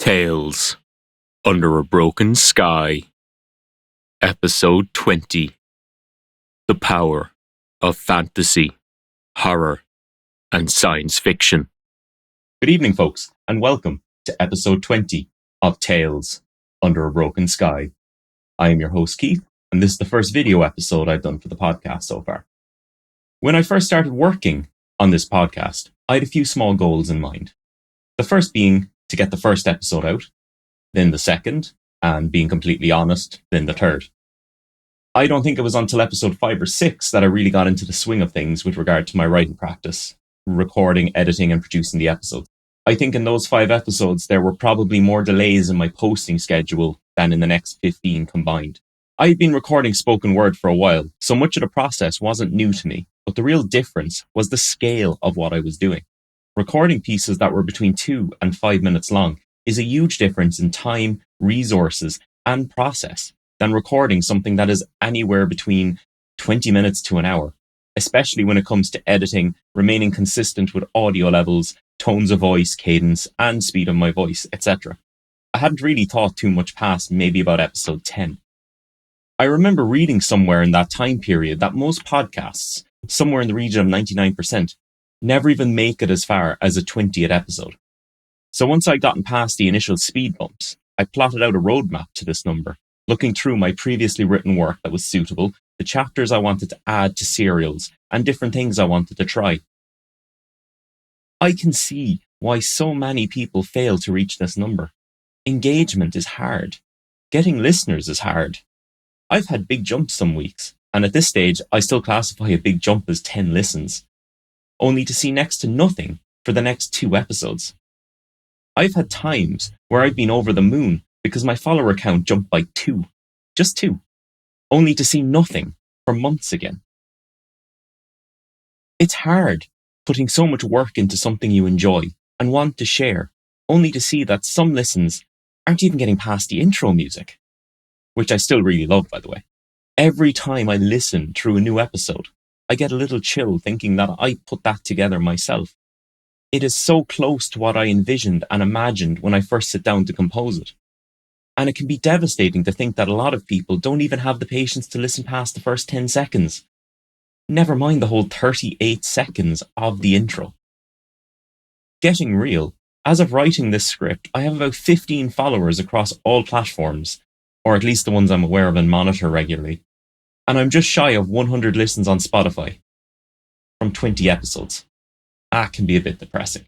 Tales Under a Broken Sky, Episode 20. The Power of Fantasy, Horror, and Science Fiction. Good evening, folks, and welcome to Episode 20 of Tales Under a Broken Sky. I am your host, Keith, and this is the first video episode I've done for the podcast so far. When I first started working on this podcast, I had a few small goals in mind. The first being to get the first episode out, then the second, and being completely honest, then the third. I don't think it was until episode 5 or 6 that I really got into the swing of things with regard to my writing practice, recording, editing, and producing the episodes. I think in those 5 episodes, there were probably more delays in my posting schedule than in the next 15 combined. I had been recording spoken word for a while, so much of the process wasn't new to me, but the real difference was the scale of what I was doing. Recording pieces that were between 2 and 5 minutes long is a huge difference in time, resources, and process than recording something that is anywhere between 20 minutes to an hour, especially when it comes to editing, remaining consistent with audio levels, tones of voice, cadence, and speed of my voice, etc. I hadn't really thought too much past maybe about episode 10. I remember reading somewhere in that time period that most podcasts, somewhere in the region of 99%, never even make it as far as a 20th episode. So once I'd gotten past the initial speed bumps, I plotted out a roadmap to this number, looking through my previously written work that was suitable, the chapters I wanted to add to serials, and different things I wanted to try. I can see why so many people fail to reach this number. Engagement is hard. Getting listeners is hard. I've had big jumps some weeks, and at this stage, I still classify a big jump as 10 listens, only to see next to nothing for the next 2 episodes. I've had times where I've been over the moon because my follower count jumped by 2, just 2, only to see nothing for months again. It's hard putting so much work into something you enjoy and want to share, only to see that some listens aren't even getting past the intro music, which I still really love, by the way. Every time I listen through a new episode, I get a little chill thinking that I put that together myself. It is so close to what I envisioned and imagined when I first sit down to compose it. And it can be devastating to think that a lot of people don't even have the patience to listen past the first 10 seconds. Never mind the whole 38 seconds of the intro. Getting real, as of writing this script, I have about 15 followers across all platforms, or at least the ones I'm aware of and monitor regularly. And I'm just shy of 100 listens on Spotify from 20 episodes. That can be a bit depressing.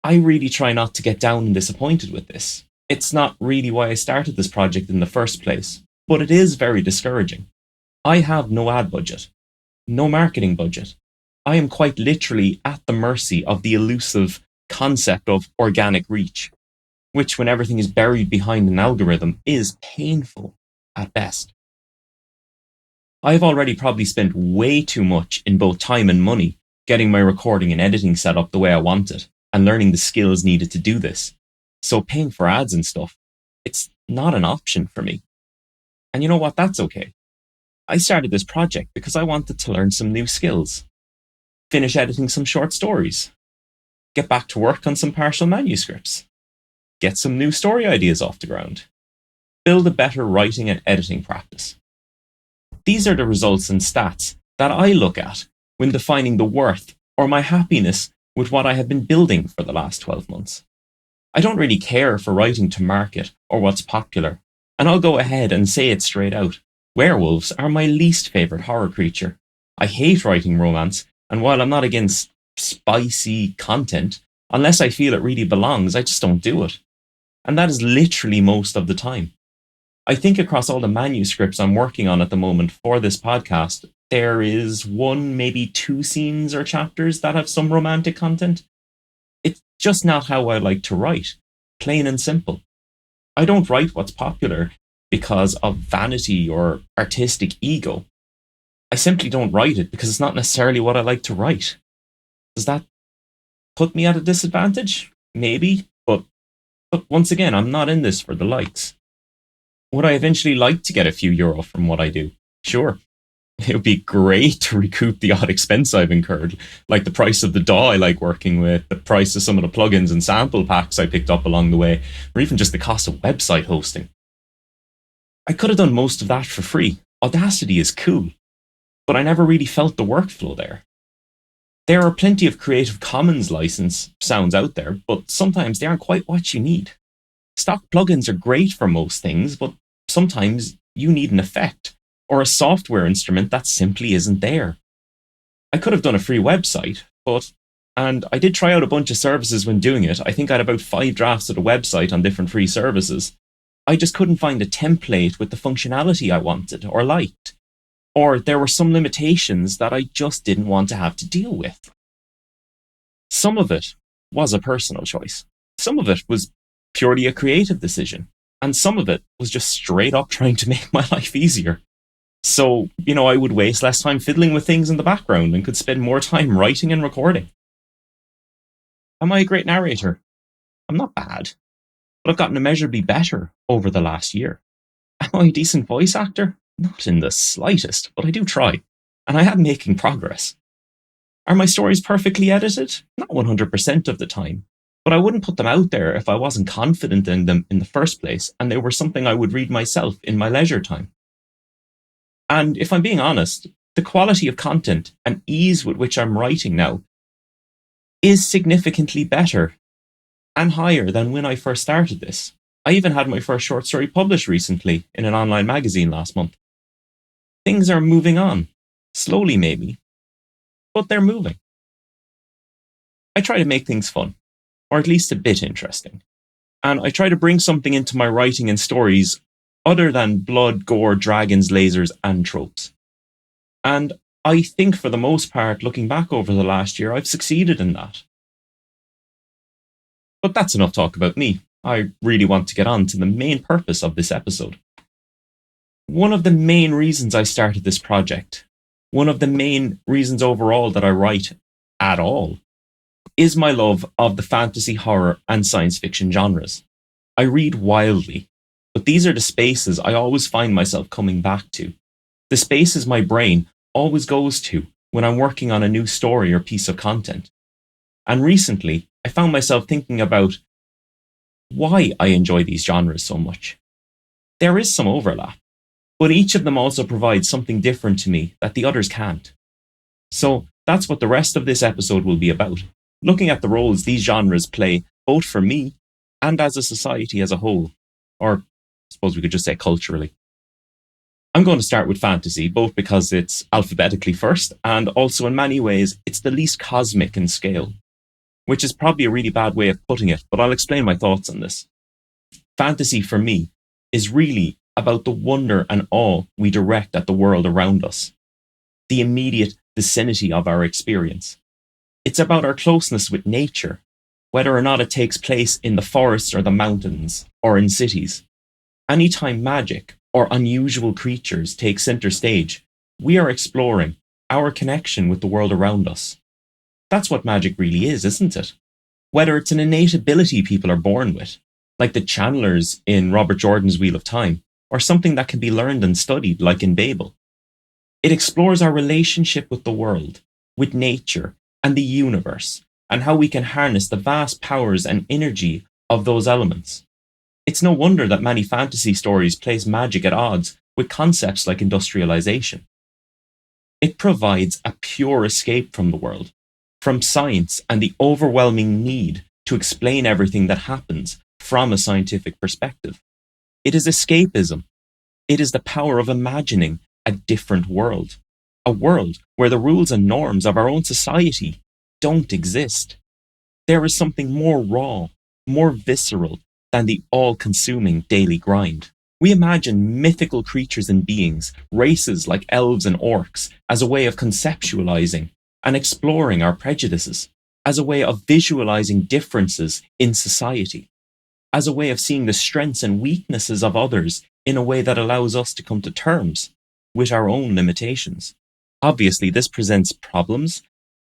I really try not to get down and disappointed with this. It's not really why I started this project in the first place, but it is very discouraging. I have no ad budget, no marketing budget. I am quite literally at the mercy of the elusive concept of organic reach, which, when everything is buried behind an algorithm, is painful at best. I've already probably spent way too much in both time and money getting my recording and editing set up the way I want it and learning the skills needed to do this. So paying for ads and stuff, it's not an option for me. And you know what? That's okay. I started this project because I wanted to learn some new skills, finish editing some short stories, get back to work on some partial manuscripts, get some new story ideas off the ground, build a better writing and editing practice. These are the results and stats that I look at when defining the worth or my happiness with what I have been building for the last 12 months. I don't really care for writing to market or what's popular, and I'll go ahead and say it straight out. Werewolves are my least favourite horror creature. I hate writing romance, and while I'm not against spicy content, unless I feel it really belongs, I just don't do it. And that is literally most of the time. I think across all the manuscripts I'm working on at the moment for this podcast, there is 1, maybe 2 scenes or chapters that have some romantic content. It's just not how I like to write, plain and simple. I don't write what's popular because of vanity or artistic ego. I simply don't write it because it's not necessarily what I like to write. Does that put me at a disadvantage? Maybe, but once again, I'm not in this for the likes. Would I eventually like to get a few euro from what I do? Sure. it would be great to recoup the odd expense I've incurred, like the price of the DAW I like working with, the price of some of the plugins and sample packs I picked up along the way, or even just the cost of website hosting. I could have done most of that for free. Audacity is cool, but I never really felt the workflow there. There are plenty of Creative Commons license sounds out there, but sometimes they aren't quite what you need. Stock plugins are great for most things, but sometimes you need an effect or a software instrument that simply isn't there. I could have done a free website, and I did try out a bunch of services when doing it. I think I had about 5 drafts of the website on different free services. I just couldn't find a template with the functionality I wanted or liked. Or there were some limitations that I just didn't want to have to deal with. Some of it was a personal choice. Some of it was purely a creative decision. And some of it was just straight up trying to make my life easier. So, I would waste less time fiddling with things in the background and could spend more time writing and recording. Am I a great narrator? I'm not bad, but I've gotten immeasurably better over the last year. Am I a decent voice actor? Not in the slightest, but I do try, and I am making progress. Are my stories perfectly edited? Not 100% of the time, but I wouldn't put them out there if I wasn't confident in them in the first place and they were something I would read myself in my leisure time. And if I'm being honest, the quality of content and ease with which I'm writing now is significantly better and higher than when I first started this. I even had my first short story published recently in an online magazine last month. Things are moving on, slowly maybe, but they're moving. I try to make things fun, or at least a bit interesting. And I try to bring something into my writing and stories other than blood, gore, dragons, lasers, and tropes. And I think for the most part, looking back over the last year, I've succeeded in that. But that's enough talk about me. I really want to get on to the main purpose of this episode. One of the main reasons I started this project, one of the main reasons overall that I write at all, is my love of the fantasy, horror, and science fiction genres. I read wildly, but these are the spaces I always find myself coming back to. The spaces my brain always goes to when I'm working on a new story or piece of content. And recently, I found myself thinking about why I enjoy these genres so much. There is some overlap, but each of them also provides something different to me that the others can't. So that's what the rest of this episode will be about, looking at the roles these genres play both for me and as a society as a whole, or I suppose we could just say culturally. I'm going to start with fantasy, both because it's alphabetically first, and also in many ways it's the least cosmic in scale, which is probably a really bad way of putting it, but I'll explain my thoughts on this. Fantasy for me is really about the wonder and awe we direct at the world around us, the immediate vicinity of our experience. It's about our closeness with nature, whether or not it takes place in the forests or the mountains or in cities. Anytime magic or unusual creatures take center stage, we are exploring our connection with the world around us. That's what magic really is, isn't it? Whether it's an innate ability people are born with, like the channelers in Robert Jordan's Wheel of Time, or something that can be learned and studied, like in Babel. It explores our relationship with the world, with nature, and the universe, and how we can harness the vast powers and energy of those elements. It's no wonder that many fantasy stories place magic at odds with concepts like industrialization. It provides a pure escape from the world, from science and the overwhelming need to explain everything that happens from a scientific perspective. It is escapism. It is the power of imagining a different world, a world where the rules and norms of our own society don't exist. There is something more raw, more visceral than the all-consuming daily grind. We imagine mythical creatures and beings, races like elves and orcs, as a way of conceptualizing and exploring our prejudices, as a way of visualizing differences in society, as a way of seeing the strengths and weaknesses of others in a way that allows us to come to terms with our own limitations. Obviously, this presents problems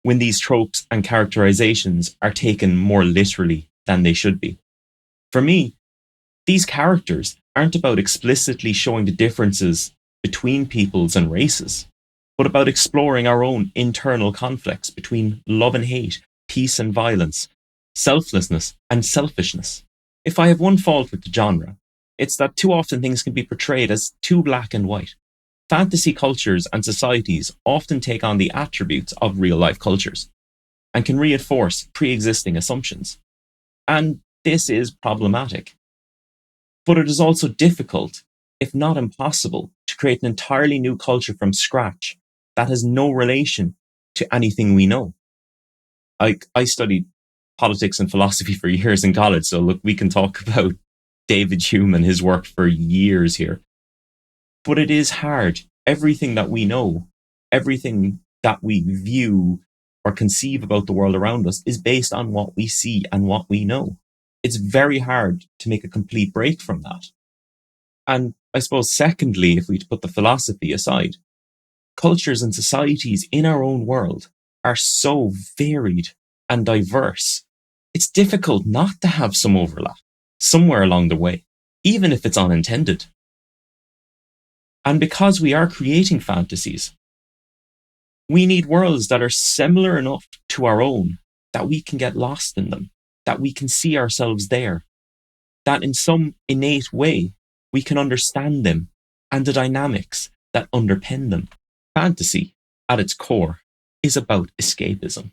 when these tropes and characterizations are taken more literally than they should be. For me, these characters aren't about explicitly showing the differences between peoples and races. but about exploring our own internal conflicts between love and hate, peace and violence, selflessness and selfishness. If I have one fault with the genre, it's that too often things can be portrayed as too black and white. Fantasy cultures and societies often take on the attributes of real-life cultures and can reinforce pre-existing assumptions. And this is problematic. But it is also difficult, if not impossible, to create an entirely new culture from scratch that has no relation to anything we know. I studied politics and philosophy for years in college, so look, we can talk about David Hume and his work for years here. But it is hard. Everything that we know, everything that we view or conceive about the world around us is based on what we see and what we know. It's very hard to make a complete break from that. And I suppose, secondly, if we put the philosophy aside, cultures and societies in our own world are so varied and diverse. It's difficult not to have some overlap somewhere along the way, even if it's unintended. And because we are creating fantasies, we need worlds that are similar enough to our own that we can get lost in them, that we can see ourselves there, that in some innate way we can understand them and the dynamics that underpin them. Fantasy, at its core, is about escapism,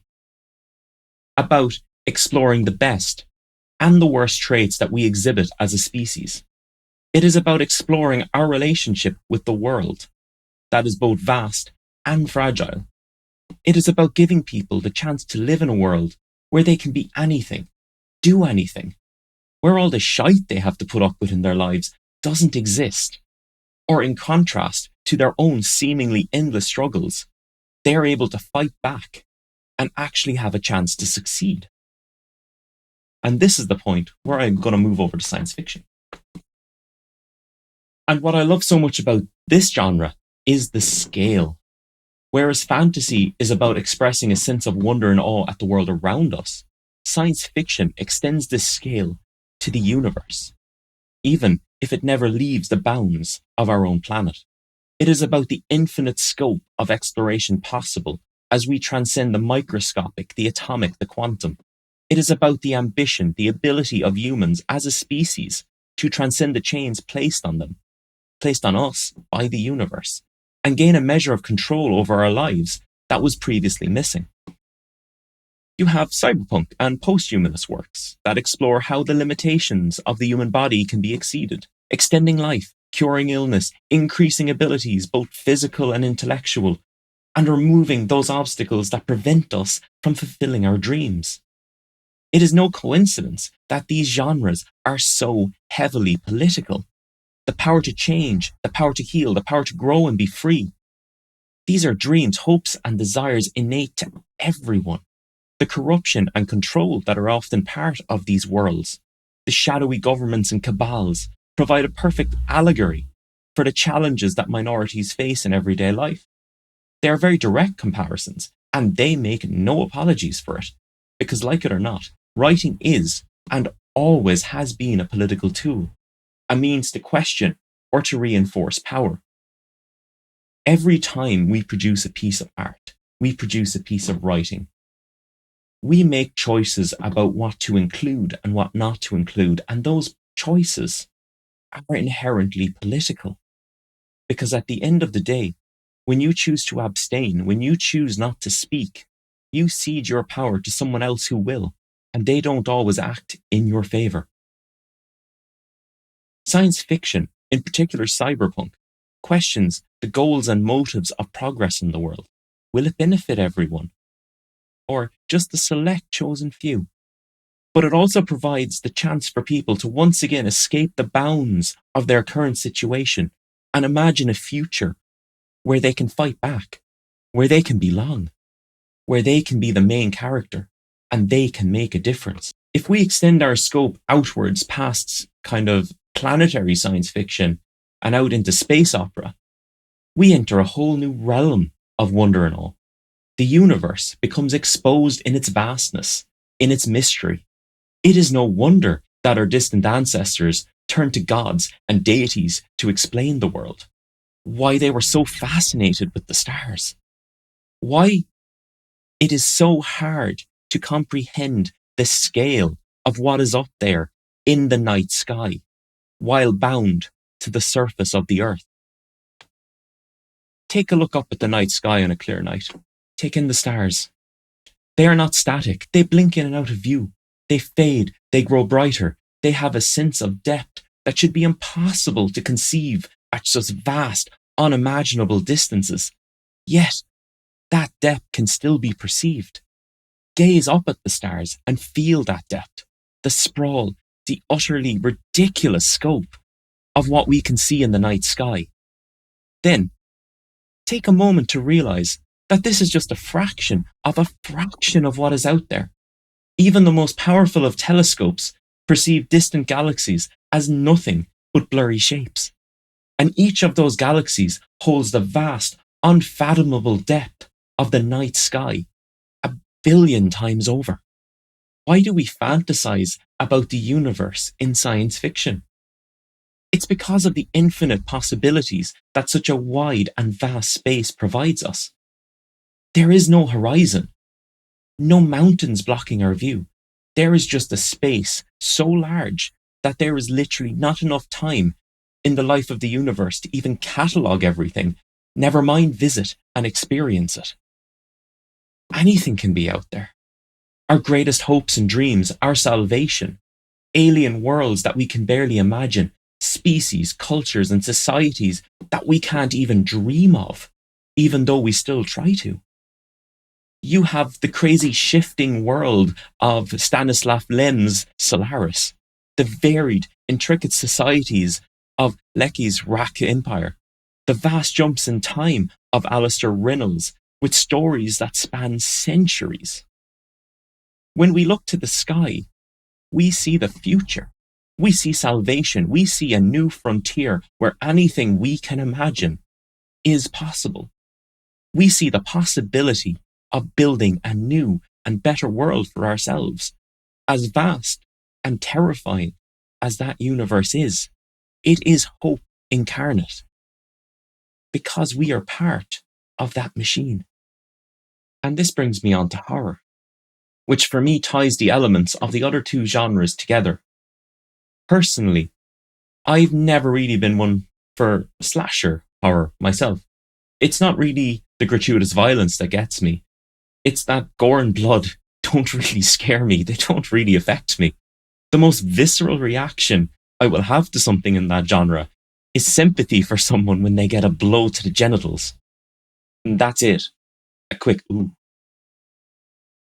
about exploring the best and the worst traits that we exhibit as a species. It is about exploring our relationship with the world that is both vast and fragile. It is about giving people the chance to live in a world where they can be anything, do anything, where all the shite they have to put up with in their lives doesn't exist. Or in contrast to their own seemingly endless struggles, they are able to fight back and actually have a chance to succeed. And this is the point where I'm going to move over to science fiction. And what I love so much about this genre is the scale. Whereas fantasy is about expressing a sense of wonder and awe at the world around us, science fiction extends this scale to the universe, even if it never leaves the bounds of our own planet. It is about the infinite scope of exploration possible as we transcend the microscopic, the atomic, the quantum. It is about the ambition, the ability of humans as a species to transcend the chains placed on them, placed on us by the universe, and gain a measure of control over our lives that was previously missing. You have cyberpunk and posthumanist works that explore how the limitations of the human body can be exceeded, extending life, curing illness, increasing abilities, both physical and intellectual, and removing those obstacles that prevent us from fulfilling our dreams. It is no coincidence that these genres are so heavily political. The power to change, the power to heal, the power to grow and be free. These are dreams, hopes, and desires innate to everyone. The corruption and control that are often part of these worlds, the shadowy governments and cabals, provide a perfect allegory for the challenges that minorities face in everyday life. They are very direct comparisons, and they make no apologies for it. Because, like it or not, writing is, and always has been, a political tool, a means to question or to reinforce power. Every time we produce a piece of art, we produce a piece of writing, we make choices about what to include and what not to include, and those choices are inherently political. Because at the end of the day, when you choose to abstain, when you choose not to speak, you cede your power to someone else who will, and they don't always act in your favor. Science fiction, in particular cyberpunk, questions the goals and motives of progress in the world. Will it benefit everyone? Or just the select chosen few? But it also provides the chance for people to once again escape the bounds of their current situation and imagine a future where they can fight back, where they can belong, where they can be the main character, and they can make a difference. If we extend our scope outwards past kind of planetary science fiction and out into space opera, we enter a whole new realm of wonder and awe. The universe becomes exposed in its vastness, in its mystery. It is no wonder that our distant ancestors turned to gods and deities to explain the world. why they were so fascinated with the stars, why it is so hard to comprehend the scale of what is up there in the night sky while bound to the surface of the earth. Take a look up at the night sky on a clear night. Take in the stars. They are not static. They blink in and out of view. They fade. They grow brighter. They have a sense of depth that should be impossible to conceive at such vast, unimaginable distances. Yet, that depth can still be perceived. Gaze up at the stars and feel that depth, the sprawl, the utterly ridiculous scope of what we can see in the night sky. Then, take a moment to realize that this is just a fraction of what is out there. Even the most powerful of telescopes perceive distant galaxies as nothing but blurry shapes. And each of those galaxies holds the vast, unfathomable depth of the night sky 1,000,000,000 times over. Why do we fantasize about the universe in science fiction? It's because of the infinite possibilities that such a wide and vast space provides us. There is no horizon, no mountains blocking our view. There is just a space so large that there is literally not enough time in the life of the universe to even catalogue everything, never mind visit and experience it. Anything can be out there. Our greatest hopes and dreams, our salvation, alien worlds that we can barely imagine, species, cultures, and societies that we can't even dream of, even though we still try to. You have the crazy shifting world of Stanislav Lem's Solaris, the varied, intricate societies of Lecky's Rack Empire, the vast jumps in time of Alistair Reynolds with stories that span centuries. When we look to the sky, we see the future. We see salvation. We see a new frontier where anything we can imagine is possible. We see the possibility of building a new and better world for ourselves. As vast and terrifying as that universe is, it is hope incarnate. Because we are part of that machine. And this brings me on to horror, which for me ties the elements of the other two genres together. Personally, I've never really been one for slasher horror myself. It's not really the gratuitous violence that gets me. It's that gore and blood don't really scare me. They don't really affect me. The most visceral reaction I will have to something in that genre is sympathy for someone when they get a blow to the genitals. And that's it. A quick ooh.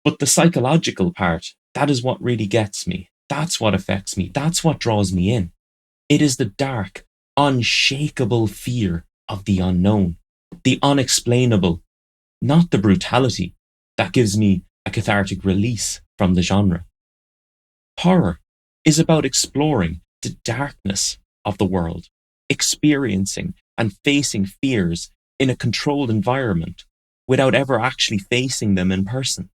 But the psychological part, that is what really gets me. That's what affects me. That's what draws me in. It is the dark, unshakable fear of the unknown, the unexplainable, not the brutality, that gives me a cathartic release from the genre. Horror is about exploring the darkness of the world, experiencing and facing fears in a controlled environment without ever actually facing them in person.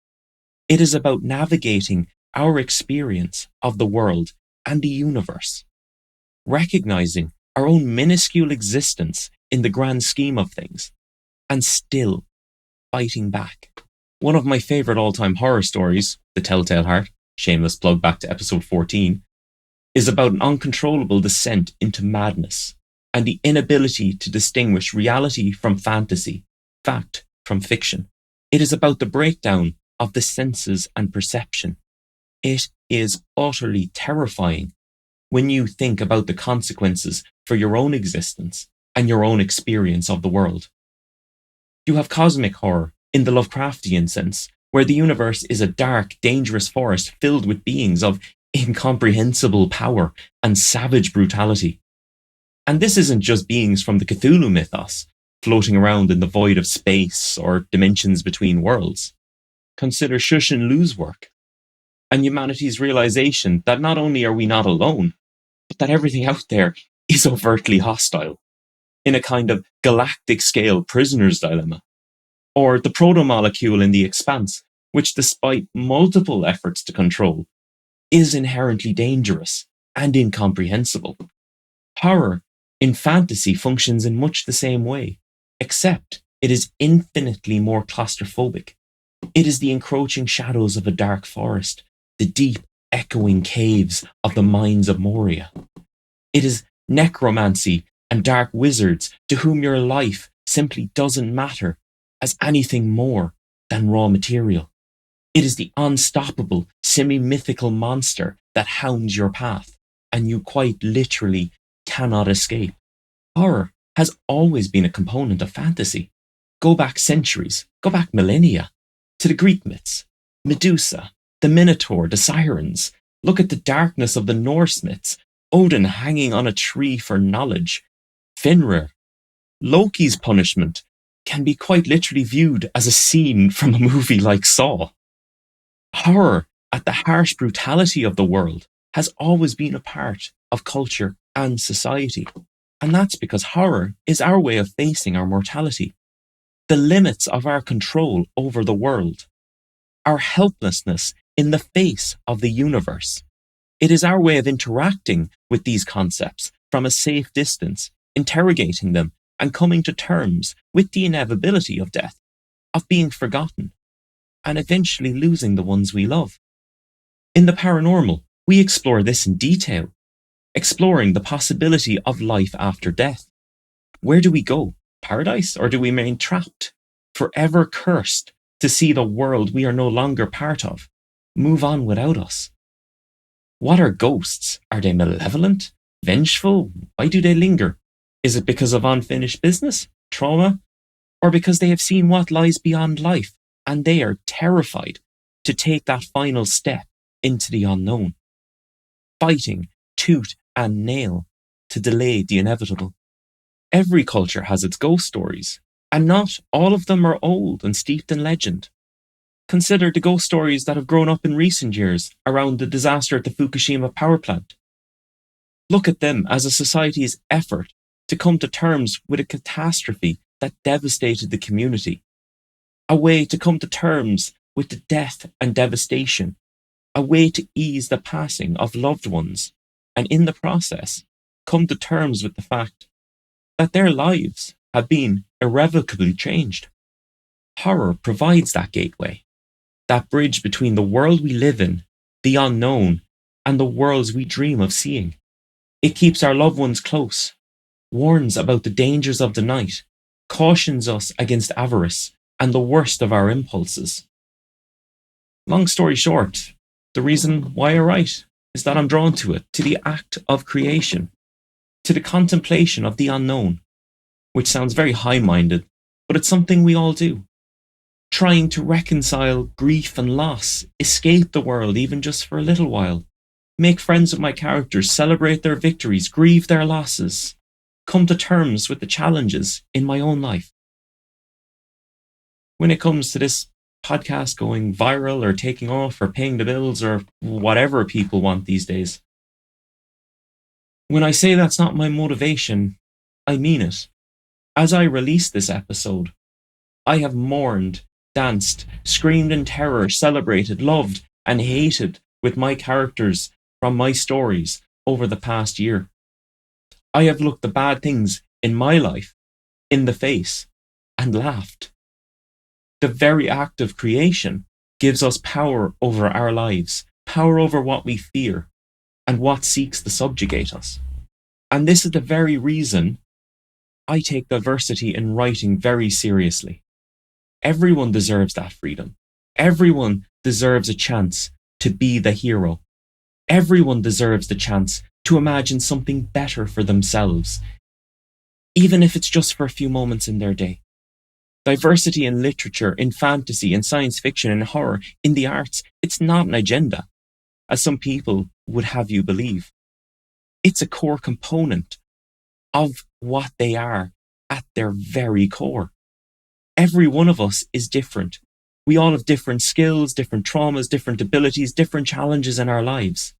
It is about navigating our experience of the world and the universe, recognizing our own minuscule existence in the grand scheme of things, and still fighting back. One of my favorite all-time horror stories, The Telltale Heart, shameless plug back to episode 14, is about an uncontrollable descent into madness and the inability to distinguish reality from fantasy, fact from fiction. It is about the breakdown of the senses and perception. It is utterly terrifying when you think about the consequences for your own existence and your own experience of the world. You have cosmic horror in the Lovecraftian sense, where the universe is a dark, dangerous forest filled with beings of incomprehensible power and savage brutality. And this isn't just beings from the Cthulhu mythos, floating around in the void of space or dimensions between worlds. Consider Shushan Lu's work, and humanity's realization that not only are we not alone, but that everything out there is overtly hostile, in a kind of galactic scale prisoner's dilemma. Or the protomolecule in The Expanse, which despite multiple efforts to control, is inherently dangerous and incomprehensible. Horror in fantasy functions in much the same way, except it is infinitely more claustrophobic. It is the encroaching shadows of a dark forest, the deep, echoing caves of the mines of Moria. It is necromancy and dark wizards to whom your life simply doesn't matter as anything more than raw material. It is the unstoppable, semi-mythical monster that hounds your path, and you quite literally cannot escape. Horror has always been a component of fantasy. Go back centuries, go back millennia, to the Greek myths, Medusa, the Minotaur, the Sirens. Look at the darkness of the Norse myths, Odin hanging on a tree for knowledge, Fenrir. Loki's punishment can be quite literally viewed as a scene from a movie like Saw. Horror at the harsh brutality of the world has always been a part of culture and society. And that's because horror is our way of facing our mortality, the limits of our control over the world, our helplessness in the face of the universe. It is our way of interacting with these concepts from a safe distance, interrogating them, and coming to terms with the inevitability of death, of being forgotten, and eventually losing the ones we love. In the paranormal, we explore this in detail, exploring the possibility of life after death. Where do we go? Paradise? Or do we remain trapped, forever cursed to see the world we are no longer part of move on without us? What are ghosts? Are they malevolent? Vengeful? Why do they linger? Is it because of unfinished business? Trauma? Or because they have seen what lies beyond life and they are terrified to take that final step into the unknown? Fighting tooth and nail to delay the inevitable. Every culture has its ghost stories, and not all of them are old and steeped in legend. Consider the ghost stories that have grown up in recent years around the disaster at the Fukushima power plant. Look at them as a society's effort to come to terms with a catastrophe that devastated the community, a way to come to terms with the death and devastation, a way to ease the passing of loved ones, and in the process, come to terms with the fact that their lives have been irrevocably changed. Horror provides that gateway, that bridge between the world we live in, the unknown, and the worlds we dream of seeing. It keeps our loved ones close, warns about the dangers of the night, cautions us against avarice and the worst of our impulses. Long story short, the reason why I write is that I'm drawn to it, to the act of creation, to the contemplation of the unknown, which sounds very high-minded, but it's something we all do. Trying to reconcile grief and loss, escape the world even just for a little while, make friends with my characters, celebrate their victories, grieve their losses, come to terms with the challenges in my own life. When it comes to this podcast going viral or taking off or paying the bills or whatever people want these days, when I say that's not my motivation, I mean it. As I release this episode, I have mourned, danced, screamed in terror, celebrated, loved, and hated with my characters from my stories over the past year. I have looked the bad things in my life in the face and laughed. The very act of creation gives us power over our lives, power over what we fear and what seeks to subjugate us. And this is the very reason I take diversity in writing very seriously. Everyone deserves that freedom. Everyone deserves a chance to be the hero. Everyone deserves the chance to imagine something better for themselves, even if it's just for a few moments in their day. Diversity in literature, in fantasy, in science fiction, in horror, in the arts, it's not an agenda, as some people would have you believe. It's a core component of what they are at their very core. Every one of us is different. We all have different skills, different traumas, different abilities, different challenges in our lives.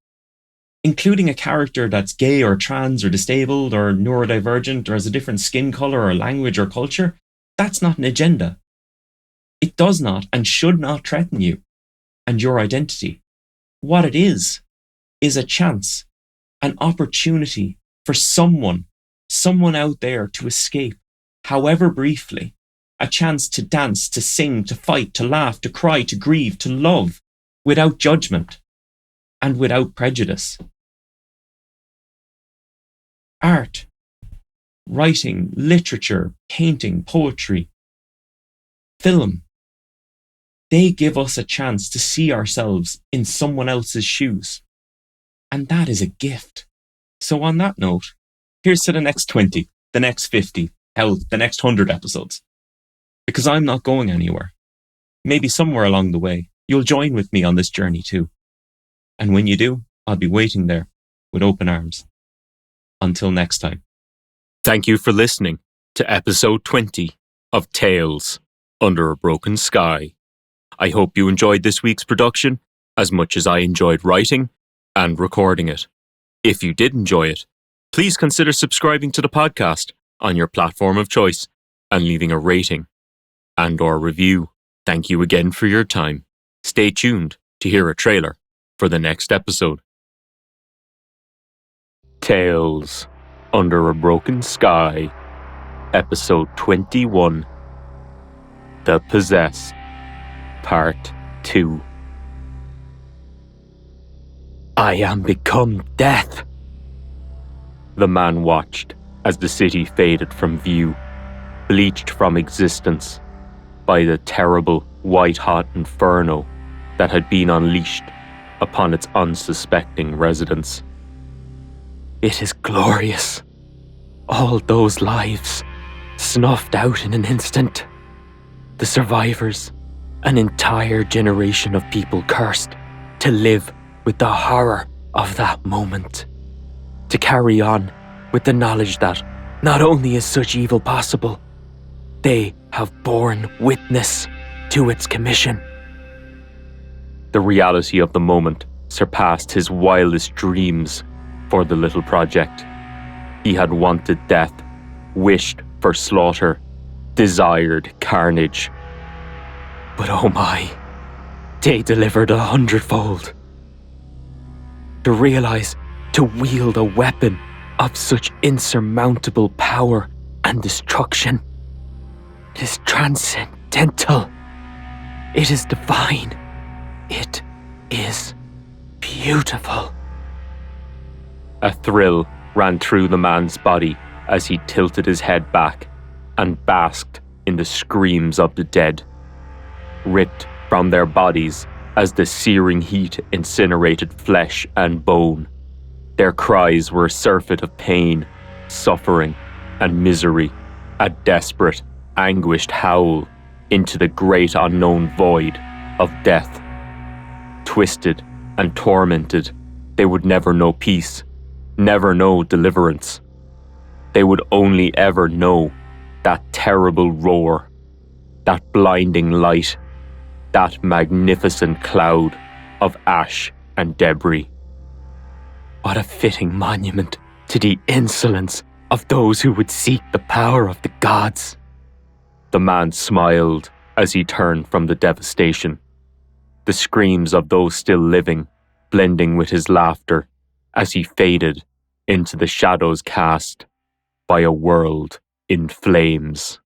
Including a character that's gay or trans or disabled or neurodivergent or has a different skin color or language or culture, that's not an agenda. It does not and should not threaten you and your identity. What it is a chance, an opportunity for someone someone out there to escape, however briefly, a chance to dance, to sing, to fight, to laugh, to cry, to grieve, to love, without judgment and without prejudice. Art, writing, literature, painting, poetry, film, they give us a chance to see ourselves in someone else's shoes. And that is a gift. So on that note, here's to the next 20, the next 50, hell, the next 100 episodes. Because I'm not going anywhere. Maybe somewhere along the way, you'll join with me on this journey too. And when you do, I'll be waiting there with open arms. Until next time. Thank you for listening to episode 20 of Tales Under a Broken Sky. I hope you enjoyed this week's production as much as I enjoyed writing and recording it. If you did enjoy it, please consider subscribing to the podcast on your platform of choice and leaving a rating and/or review. Thank you again for your time. Stay tuned to hear a trailer for the next episode. Tales Under a Broken Sky, Episode 21, The Possessed, Part 2. I am become death. The man watched as the city faded from view, bleached from existence by the terrible white-hot inferno that had been unleashed upon its unsuspecting residents. It is glorious. All those lives snuffed out in an instant. The survivors, an entire generation of people cursed to live with the horror of that moment. To carry on with the knowledge that not only is such evil possible, they have borne witness to its commission. The reality of the moment surpassed his wildest dreams for the little project. He had wanted death, wished for slaughter, desired carnage. But oh my, they delivered 100-fold. To realize, to wield a weapon of such insurmountable power and destruction, it is transcendental. It is divine. It is beautiful. A thrill ran through the man's body as he tilted his head back and basked in the screams of the dead, ripped from their bodies as the searing heat incinerated flesh and bone. Their cries were a surfeit of pain, suffering, and misery, a desperate, anguished howl into the great unknown void of death. Twisted and tormented, they would never know peace, never know deliverance. They would only ever know that terrible roar, that blinding light, that magnificent cloud of ash and debris. What a fitting monument to the insolence of those who would seek the power of the gods. The man smiled as he turned from the devastation, the screams of those still living blending with his laughter as he faded into the shadows cast by a world in flames.